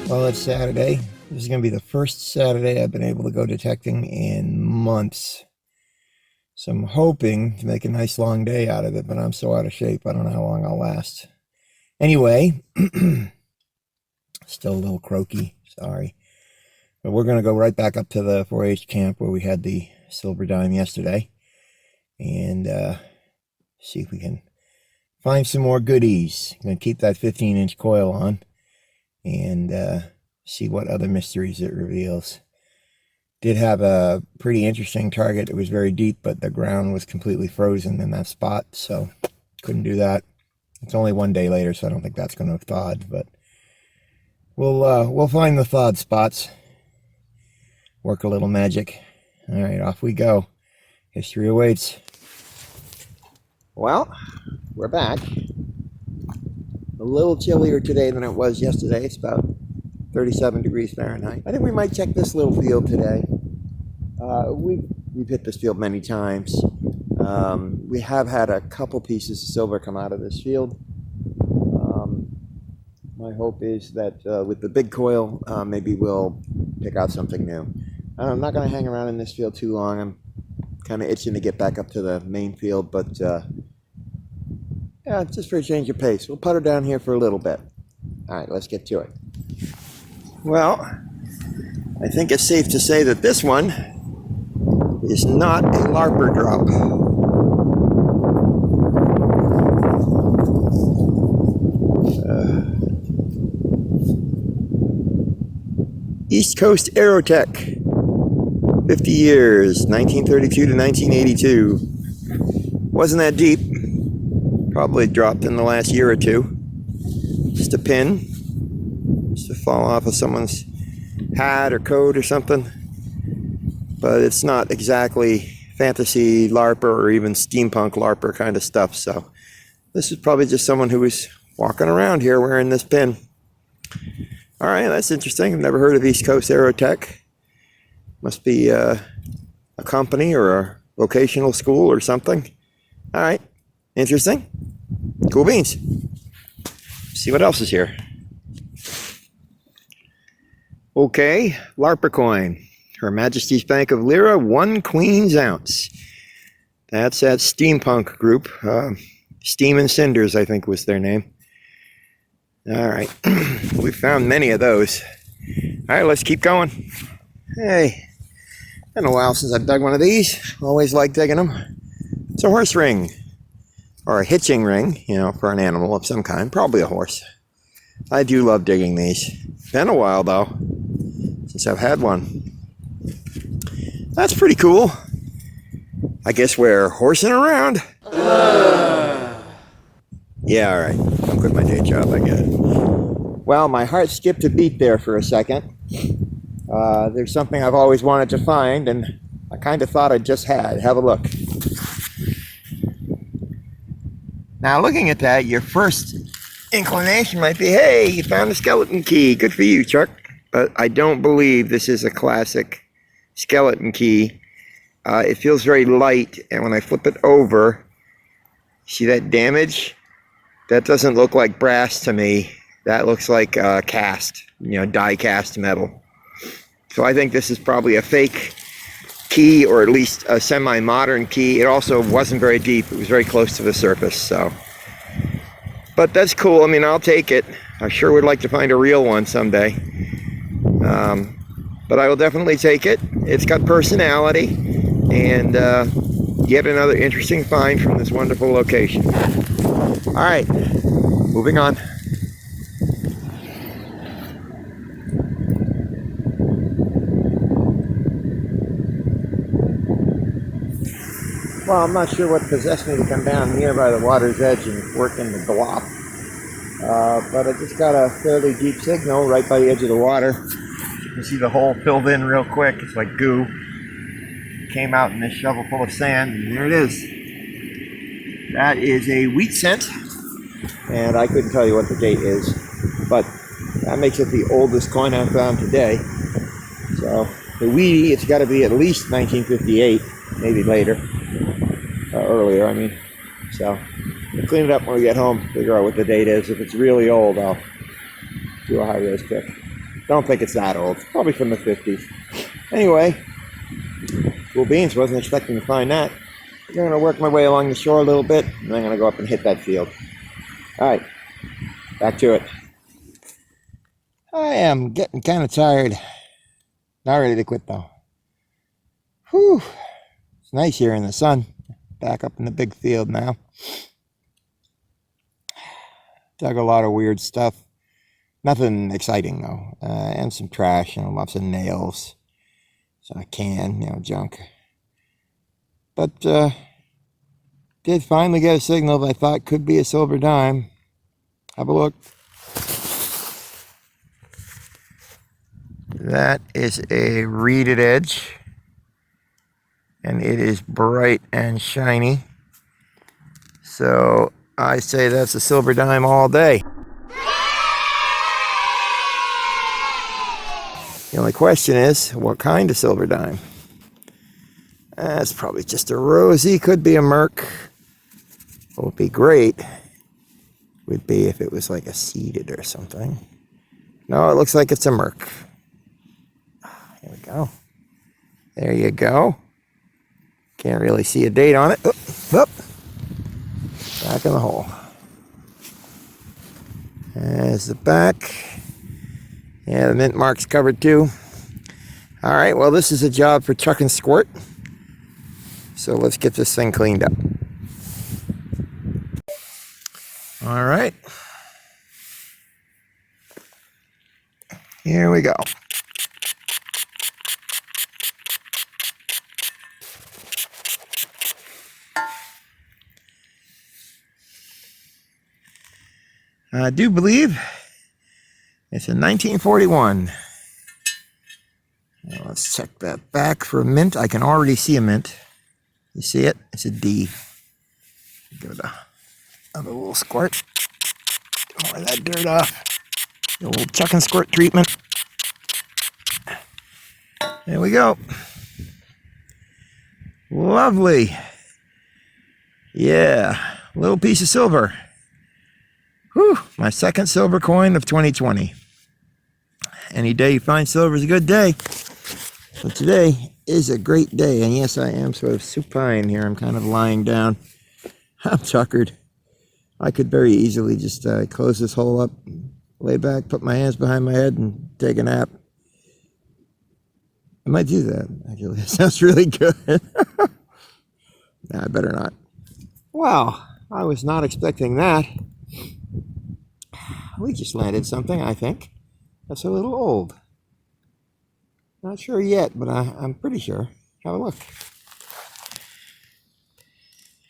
Well, it's Saturday. This is going to be the first Saturday I've been able to go detecting in months. So I'm hoping to make a nice long day out of it, but I'm so out of shape, I don't know how long I'll last. Anyway, still a little croaky, sorry. But we're going to go right back up to the 4-H camp where we had the silver dime yesterday. And see if we can find some more goodies. I'm going to keep that 15-inch coil on and see what other mysteries it reveals. Did have a pretty interesting target. It was very deep, but the ground was completely frozen in that spot, so couldn't do that. It's only one day later, so I don't think that's going to have thawed, but we'll find the thawed spots. Work a little magic. All right, off we go. History awaits. Well, we're back. A little chillier today than it was yesterday. It's about 37 degrees Fahrenheit. I think we might check this little field today. We've hit this field many times. We have had a couple pieces of silver come out of this field. My hope is that with the big coil, maybe we'll pick out something new. I'm not going to hang around in this field too long. I'm kind of itching to get back up to the main field, but yeah, just for a change of pace. We'll putter down here for a little bit. All right, let's get to it. Well, I think it's safe to say that this one is not a LARPer drop. East Coast Aerotech, 50 years, 1932 to 1982. Wasn't that deep. Probably dropped in the last year or two. Just a pin. Just to fall off of someone's hat or coat or something. But it's not exactly fantasy LARPer or even steampunk LARPer kind of stuff. So this is probably just someone who was walking around here wearing this pin. All right, that's interesting. I've never heard of East Coast Aerotech. Must be a company or a vocational school or something. All right, interesting. Cool beans. See what else is here. Okay, LARPer coin. Her Majesty's Bank of Lyra, 1 Queen's Ounce. That's that steampunk group. Steam and Cinders, I think was their name. All right, we found many of those. All right, let's keep going. Hey, been a while since I've dug one of these. Always like digging them. It's a horse ring, or a hitching ring, you know, for an animal of some kind, probably a horse. I do love digging these. Been a while though, since I've had one. That's pretty cool. I guess we're horsing around. Yeah, all right. I'll quit my day job, I get it. Well, my heart skipped a beat there for a second. There's something I've always wanted to find, and I kind of thought I just had. Have a look. Now, looking at that, your first inclination might be, hey, you found a skeleton key. Good for you, Chuck. But I don't believe this is a classic skeleton key. It feels very light, and when I flip it over, see that damage? That doesn't look like brass to me. That looks like cast, you know, die cast metal. So I think this is probably a fake key, or at least a semi-modern key. It also wasn't very deep. It was very close to the surface, so. But that's cool. I mean, I'll take it. I sure would like to find a real one someday. But I will definitely take it. It's got personality, and yet another interesting find from this wonderful location. All right, moving on. Well, I'm not sure what possessed me to come down here by the water's edge and work in the glop. But I just got a fairly deep signal right by the edge of the water. You can see the hole filled in real quick. It's like goo. Came out in this shovel full of sand, and there it is. That is a wheat cent, and I couldn't tell you what the date is, but that makes it the oldest coin I've found today. So the wheatie, it's got to be at least 1958, maybe later, earlier, I mean. So we'll clean it up when we get home, figure out what the date is. If it's really old, I'll do a high-res pick. Don't think it's that old. Probably from the 50s. Anyway, cool beans. Wasn't expecting to find that. I'm going to work my way along the shore a little bit, and I'm going to go up and hit that field. All right, back to it. I am getting kind of tired. Not ready to quit though. Whew. It's nice here in the sun. Back up in the big field now. Dug a lot of weird stuff. Nothing exciting though. And some trash, lots of nails. So a can, junk. But did finally get a signal that I thought could be a silver dime. Have a look. That is a reeded edge. And it is bright and shiny. So I say that's a silver dime all day. The only question is, what kind of silver dime? That's probably just a rosy, could be a merc. What would be great would be if it was like a seeded or something. No, it looks like it's a merc. Here we go. There you go. Can't really see a date on it. Oop, oop. Back in the hole. There's the back. Yeah, the mint mark's covered too. All right, well, this is a job for Chuckin Squirt. So let's get this thing cleaned up. All right. Here we go. I do believe it's in 1941. Now let's check that back for a mint. I can already see a mint. You see it? It's a D. Give it a little squirt. Get more of that dirt off. A little Chuckin Squirt treatment. There we go. Lovely. Yeah, little piece of silver. Whew, my second silver coin of 2020. Any day you find silver is a good day. So today is a great day. And yes, I am sort of supine here. I'm kind of lying down. I'm tuckered. I could very easily just close this hole up, lay back, put my hands behind my head, and take a nap. I might do that, actually. That sounds really good. Nah, I better not. Wow, I was not expecting that. We just landed something, I think. That's a little old. Not sure yet, but I'm pretty sure. Have a look.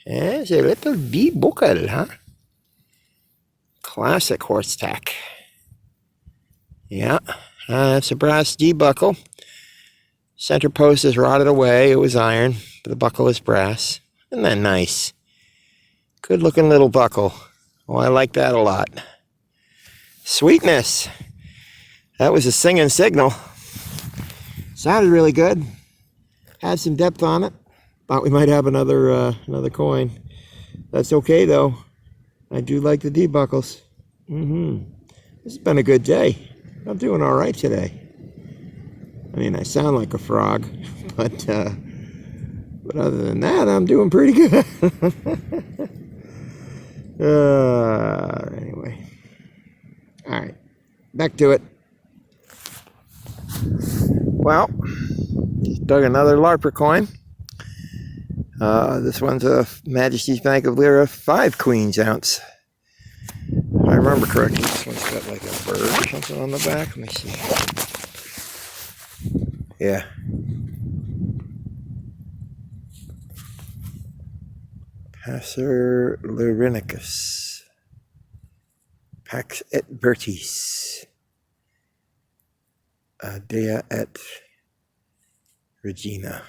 It's a little D-buckle, huh? Classic horse tack. Yeah, that's a brass D-buckle. Center post is rotted away. It was iron, but the buckle is brass. Isn't that nice? Good looking little buckle. Oh, I like that a lot. Sweetness. That was a singing signal. Sounded really good. Had some depth on it. Thought we might have another coin. That's okay though. I do like the D-buckles. This has been a good day. I'm doing all right today. I mean, I sound like a frog, but other than that, I'm doing pretty good. Anyway. All right, back to it. Well, just dug another LARPer coin. This one's a Majesty's Bank of Lira 5 Queens ounce. If I remember correctly, this one's got like a bird or something on the back. Let me see. Yeah. Passer Lyrinicus. Pax et Virtis. Dea et Regina.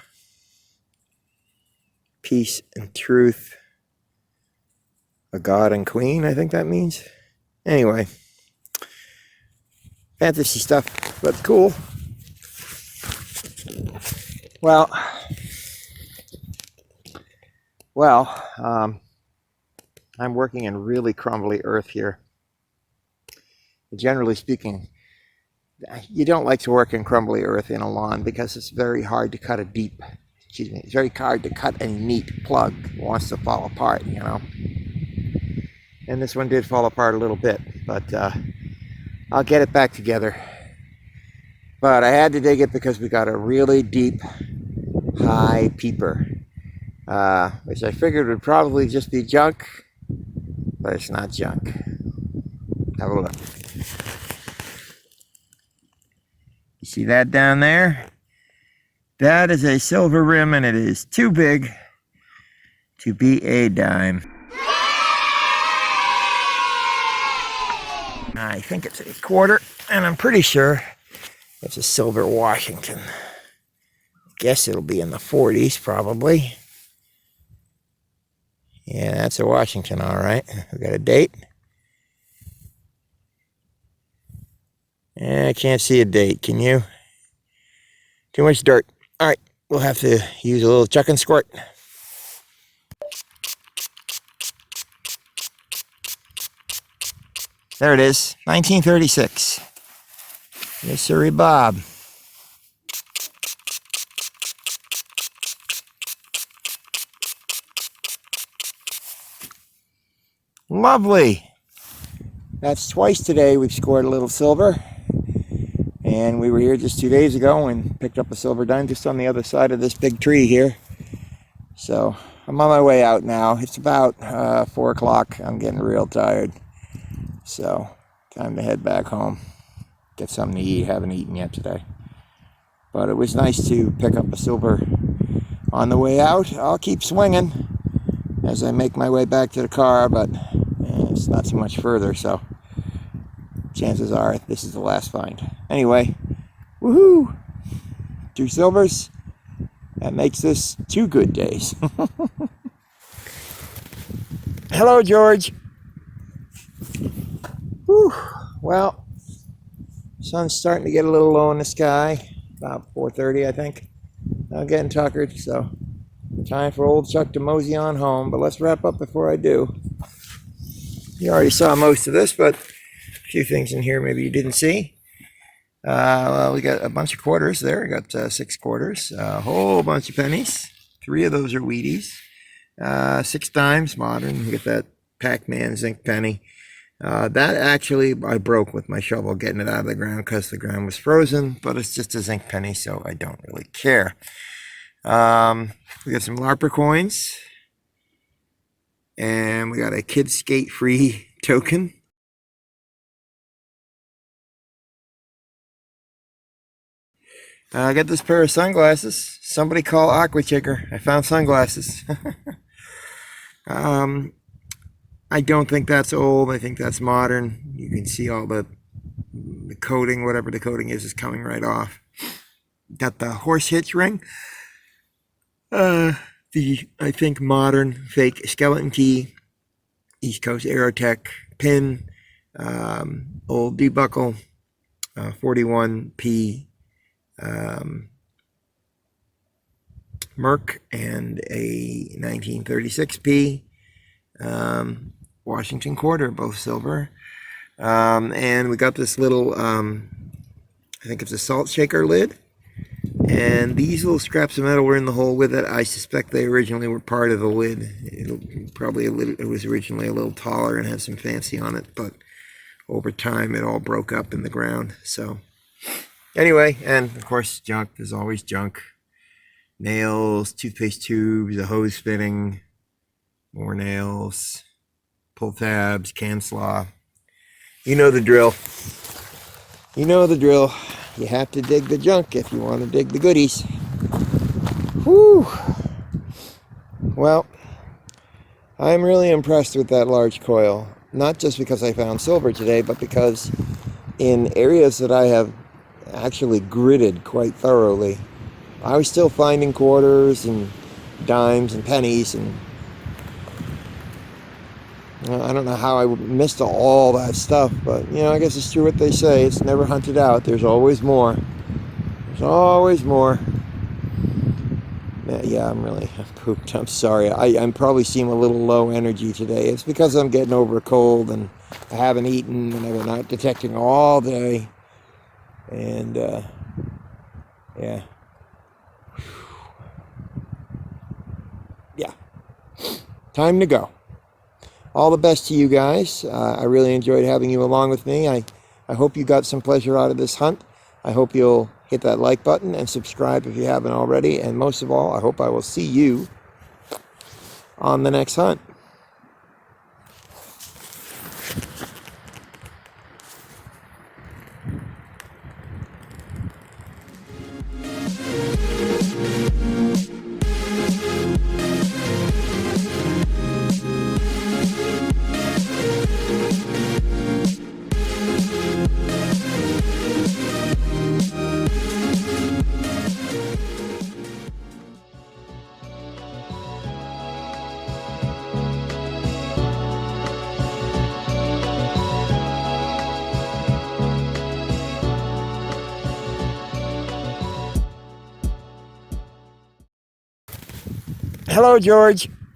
Peace and truth. A god and queen, I think that means. Anyway. Fantasy stuff, but cool. Well, I'm working in really crumbly earth here. Generally speaking, you don't like to work in crumbly earth in a lawn because it's very hard to cut it's very hard to cut a neat plug. It wants to fall apart, you know. And this one did fall apart a little bit, but I'll get it back together. But I had to dig it because we got a really deep, high peeper, which I figured would probably just be junk, but it's not junk. Have a look. You see that down there? That is a silver rim, and it is too big to be a dime. I think it's a quarter, and I'm pretty sure it's a silver Washington. Guess it'll be in the 40s, probably. Yeah, that's a Washington, all right. We got a date. I can't see a date, can you? Too much dirt. All right, we'll have to use a little Chuckin squirt. There it is, 1936. Yes, sirree, Bob. Lovely. That's twice today we've scored a little silver. And we were here just 2 days ago and picked up a silver dime just on the other side of this big tree here. So I'm on my way out now. It's about 4 o'clock. I'm getting real tired. So time to head back home. Get something to eat. Haven't eaten yet today. But it was nice to pick up a silver on the way out. I'll keep swinging as I make my way back to the car, but it's not too much further, so chances are this is the last find. Anyway, woohoo! 2 silvers. That makes this 2 good days. Hello, George. Whew. Well, sun's starting to get a little low in the sky. About 4:30, I think. I'm getting tuckered, so time for old Chuck to mosey on home. But let's wrap up before I do. You already saw most of this, but a few things in here maybe you didn't see. Well, we got a bunch of quarters there. We got 6 quarters, a whole bunch of pennies. 3 of those are Wheaties. 6 dimes, modern. We got that Pac-Man zinc penny. That actually I broke with my shovel getting it out of the ground because the ground was frozen, but it's just a zinc penny, so I don't really care. We got some LARPer coins, and we got a Kid Skate Free token. I got this pair of sunglasses. Somebody call Aqua Chicker. I found sunglasses. I don't think that's old. I think that's modern. You can see all the coating, whatever the coating is coming right off. Got the horse hitch ring. I think modern fake skeleton key. East Coast Aerotech pin. Old D-buckle. 41p. Merc and a 1936p Washington quarter, both silver. And we got this little, I think it's a salt shaker lid. And these little scraps of metal were in the hole with it. I suspect they originally were part of the lid. It was originally a little taller and had some fancy on it, but over time it all broke up in the ground. So anyway, and of course junk. There's always junk. Nails, toothpaste tubes, a hose fitting, more nails, pull tabs, can slaw. You know the drill. You know the drill. You have to dig the junk if you want to dig the goodies. Whew. Well, I'm really impressed with that large coil. Not just because I found silver today, but because in areas that I have actually gridded quite thoroughly, I was still finding quarters and dimes and pennies, and I don't know how I missed all that stuff, but I guess it's true what they say. It's never hunted out. There's always more. There's always more. Yeah, I'm pooped. I'm sorry. I'm probably seem a little low energy today. It's because I'm getting over a cold and I haven't eaten and I've been out detecting all day. And yeah. Yeah. Time to go. All the best to you guys. I really enjoyed having you along with me. I hope you got some pleasure out of this hunt. I hope you'll hit that like button and subscribe if you haven't already. And most of all, I hope I will see you on the next hunt. Hello, George.